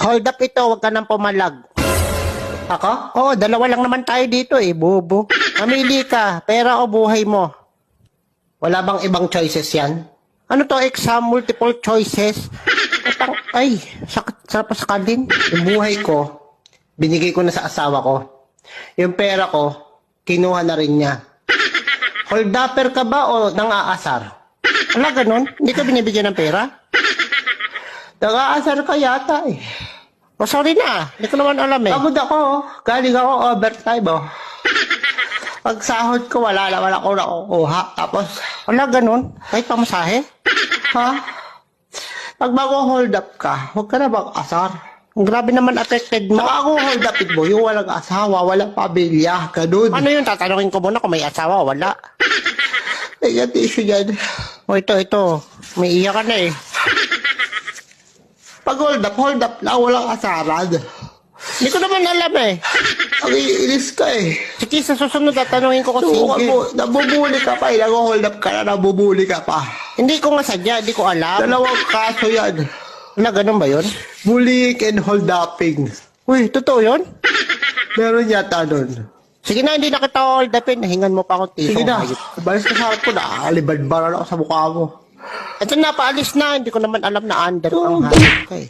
Hold up ito, wag ka nang pumalag. Ako? Oo, dalawa lang naman tayo dito eh, bobo. Mamili ka, pera o buhay mo. Wala bang ibang choices yan? Ano to, exam, multiple choices? Ay, sakit sa paskalin. Yung buhay ko, binigay ko na sa asawa ko. Yung pera ko, kinuha na rin niya. Hold upper ka ba o nang-aasar? Wala ganun, hindi ka binibigyan ng pera? Nang-aasar ka yata eh. O sorry na, hindi ko naman alam eh. Pagod ako, galing ako overtime oh. Pag sahod ko, wala ako nakukuha. Tapos, Wala ganun, kahit pamasahe. ha? Pag mag-hold up ka, huwag ka na mag-asar. Ang grabe naman affected mo. Saka ako hold up it mo, yung walang asawa, walang pamilya, ganun. Ano yun, tatanungin ko muna kung may asawa o wala. Ay, yung issue yan. O ito, may iyak ka na eh. Pag hold up lang, walang asaran. Hindi ko naman alam eh. Ang iinis ka eh. Sige, sa susunod tatanungin ko kung Sukat sige. mo, nabubuli ka pa eh. Nag-hold up ka na, nabubuli ka pa. Hindi ko nga sadya, hindi ko alam. Dalawang kaso yan. Wala ganun ba yun? Bullying and hold upping. Uy, totoo yun? Meron yata nun. Sige na, hindi na kita hold upin. Hingan mo pa akong tito. Sige na, Hayop. balis ka sa harap ko na. Alibad-baran ako sa mukha mo. Ito na, paalis na. Hindi ko naman alam na under ang hayop ka eh.